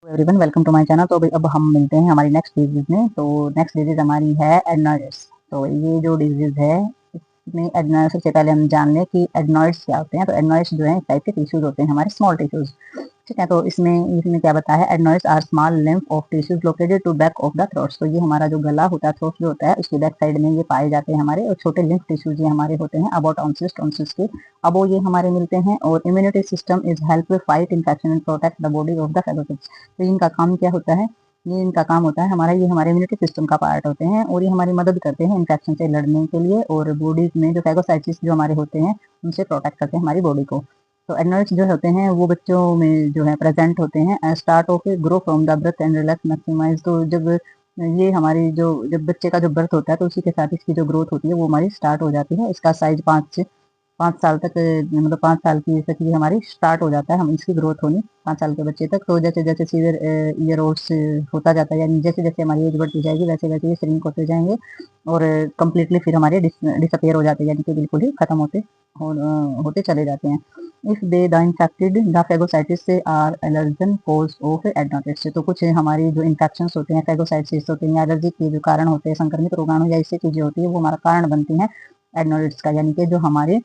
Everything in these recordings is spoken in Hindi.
Everyone welcome to my channel. तो अभी अब हम मिलते हैं हमारी नेक्स्ट डिजीज में। तो नेक्स्ट डिजीज हमारी है एडनोइड्स। तो ये जो डिजीज है इसमें एडनोइड्स, सबसे पहले हम जान लें कि एडनोइड्स क्या होते हैं। तो एडनोइड्स जो है एक टाइप के टिश्यूज होते हैं, हमारे स्मॉल टिश्यूज। ठीक है, तो इसमें इसमें क्या बताया है, एडनोइड्स are small lymph of tissues located to back of the throat. तो ये हमारा जो गला होता है, थ्रोट जो होता है, उसके बैक साइड में ये पाए जाते हैं हमारे, और छोटे लिम्फ टिश्यूज ये हमारे होते हैं अबाउट टॉन्सिल्स के। अब वो ये हमारे मिलते हैं, और immunity system is help fight infection and protect the body of the phagocytes. तो इनका काम क्या होता है, ये इनका काम होता है हमारा, ये हमारे इम्यूनिटी सिस्टम का पार्ट होते हैं, और ये हमारी मदद करते हैं इन्फेक्शन से लड़ने के लिए, और बॉडी में जो फेगोसाइटिस जो हमारे होते हैं उनसे प्रोटेक्ट करते हैं हमारी बॉडी को। तो एडनोइड्स जो होते हैं वो बच्चों में जो है प्रेजेंट होते हैं। Start off grow from the birth and relax maximize. तो जब ये हमारी जो जब बच्चे का जो बर्थ होता है तो उसी के साथ इसकी जो ग्रोथ होती है वो हमारी स्टार्ट हो जाती है। इसका साइज 5 साल तक, मतलब 5 साल की तक ये हमारी स्टार्ट हो जाता है, हम इसकी ग्रोथ होनी 5 साल के बच्चे तक। तो जैसे जैसे सीवियर ईयर ओल्ड्स होता जाता है, यानी जैसे जैसे हमारी एज बढ़ती जाएगी वैसे वैसे ये श्रिंक होते जाएंगे, और कम्प्लीटली फिर हमारे डिसअपियर हो जाते हैं, यानी कि बिल्कुल ही खत्म होते चले जाते हैं। If they the infected the फेगोसाइटिस से आर एलर्जन कोज ऑफ एडनोइड्स। तो कुछ हमारी जो इन्फेक्शन होते हैं, फेगोसाइटिस होते हैं, एलर्जी के जो कारण होते हैं, संक्रमित रोगाणु या इससे चीजें होती है, वो हमारा कारण बनती है एडनोइड्स का, यानी कि जो हमारे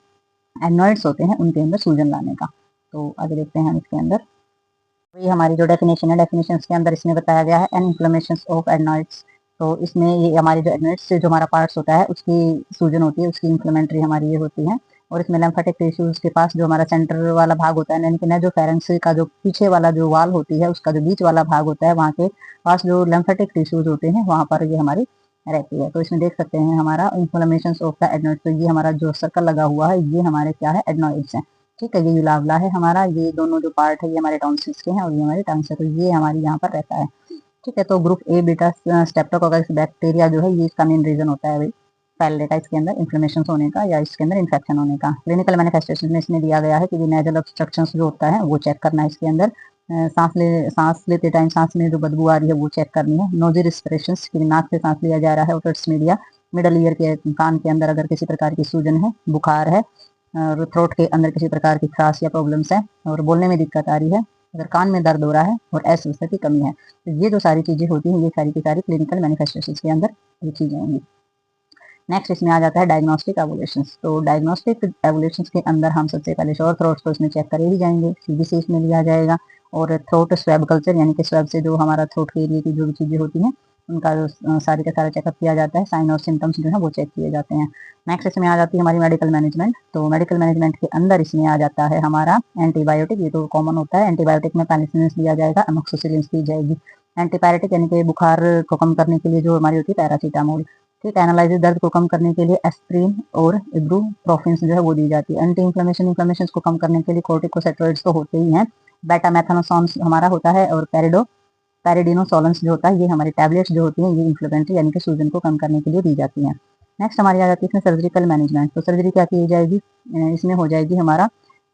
एडनोइड्स होते हैं उनके अंदर सूजन लाने का। तो आगे देखते हैं हम इसके अंदर। तो ये हमारी जो डेफिनेशन है, डेफिनेशन के अंदर इसमें बताया गया है एन इन्फ्लेमेशन ऑफ एडनोइड्स। तो इसमें ये हमारे जो एडनोइड्स से जो हमारा पार्ट्स होता है उसकी सूजन होती है, उसकी इन्फ्लेमेटरी हमारी ये होती है। और इसमें लिम्फेटिक टिश्यूज के पास जो हमारा सेंटर वाला भाग होता है, यानी कि ना जो फेरेंक्स का जो पीछे वाला जो वाल होती है उसका जो बीच वाला भाग होता है, वहाँ के पास जो लिम्फेटिक टिश्यूज होते हैं वहाँ पर ये हमारी रहती है। तो इसमें देख सकते हैं हमारा इन्फ्लेमेशन ऑफ द एडनोइड्स। तो ये हमारा जो सर्कल लगा हुआ है ये हमारे क्या है, एडनोइड्स है। ठीक है, ये युलावला है हमारा, ये दोनों जो पार्ट है ये हमारे टॉन्सिल्स के हैं, और ये हमारे टंग्स है। तो ये हमारी यहाँ पर रहता है। ठीक है, तो group A beta streptococcus bacteria जो है ये इसका मेन रीजन होता है, फैल लेगा इसके अंदर इन्फ्लेमेशन होने का या इसके अंदर इन्फेक्शन होने का। क्लिनिकल मैनिफेस्टेशन में इसमें दिया गया है कि नेजल ऑब्स्ट्रक्शन जो होता है वो चेक करना है इसके अंदर। सांस लेते टाइम सांस में जो बदबू आ रही है वो चेक करनी है। नोजी रिस्पिरेशन की नाक से सांस लिया जा रहा है। ओटर्स मीडिया मिडल ईयर के कान के अंदर अगर किसी प्रकार की सूजन है, बुखार है, और थ्रोट के अंदर किसी प्रकार की खराश या प्रॉब्लम्स है, और बोलने में दिक्कत आ रही है, अगर कान में दर्द हो रहा है, और अस्वस्थता की कमी है। तो ये जो सारी चीजें होती हैं ये सारी की सारी क्लिनिकल मैनिफेस्टेशन के अंदर लिखी जाएंगी। नेक्स्ट इसमें आ जाता है डायग्नोस्टिक एवोल्यूशन। तो डायग्नोस्टिक एवोल्यूशन के अंदर हम सबसे पहले श्योर थ्रोट को इसमें चेक करे ही जाएंगे, सीबीसी इसमें लिया जाएगा, और थ्रोट स्वैब कल्चर, यानी कि स्वैब से जो हमारा थ्रोट के एरिया की जो भी चीजें होती हैं उनका सारी का सारा चेकअप किया जाता है। साइन और सिम्टम्स जो है वो चेक किए जाते हैं। नेक्स्ट इसमें आ जाती है हमारी मेडिकल मैनेजमेंट। तो मेडिकल मैनेजमेंट के अंदर इसमें आ जाता है हमारा एंटीबायोटिक, ये तो कॉमन होता है। एंटीबायोटिक में पेनिसिलिन दिया जाएगा, अमोक्सिसिलिन दी जाएगी। एंटीपायरेटिक यानी कि बुखार को कम करने के लिए जो हमारी होती है पैरासीटामोल। ठीक है, एनालाइजिस दर्द को कम करने के लिए एस्प्रिन और इब्रूप्रोफिन जो है वो दी जाती है। एंटी इन्फ्लेमेशन को कम करने के लिए कोर्टिकोस्टेरॉइड्स तो होते ही हैं। बेटा मैथानोसॉन हमारा होता है, और पैरिडोनोसोलेंस जो होता है ये हमारी टैबलेट्स जो होती हैं ये इन्फ्लेमेटरी यानी कि सूजन को कम करने के लिए दी जाती हैं। नेक्स्ट हमारी आ जाती है इसमें सर्जिकल मैनेजमेंट। तो सर्जरी क्या की जाएगी, इसमें हो जाएगी हमारा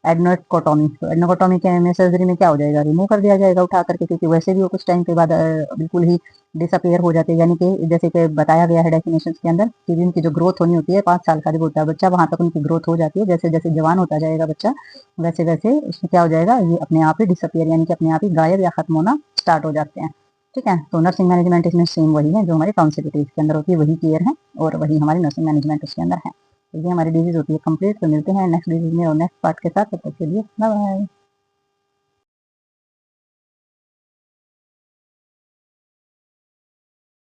एडनोकोटोमी। तो एडनोकोटोमी के में सर्जरी में क्या हो जाएगा, रिमूव कर दिया जाएगा उठा करके, क्योंकि वैसे भी वो कुछ टाइम के बाद बिल्कुल ही डिसअपियर हो जाते हैं। यानी कि जैसे कि बताया गया है डेफिनेशन के अंदर कि उनकी जो ग्रोथ होनी होती है 5 साल का जब होता है बच्चा, वहां तक उनकी ग्रोथ हो जाती है। जैसे जैसे जवान होता जाएगा बच्चा वैसे वैसे उसमें क्या हो जाएगा, ये अपने आप ही डिसअपियर यानी कि अपने आप ही गायब या खत्म होना स्टार्ट हो जाते हैं। ठीक है, तो नर्सिंग मैनेजमेंट इसमें सेम वही है जो हमारी टॉन्सिलिटीज के अंदर होती है, वही केयर है, और वही हमारी नर्सिंग मैनेजमेंट उसके अंदर है। तो ये हमारी डिजीज होती है कंप्लीट। तो मिलते हैं नेक्स्ट डिजीज में और नेक्स्ट पार्ट के साथ, तब तक के लिए बाय बाय।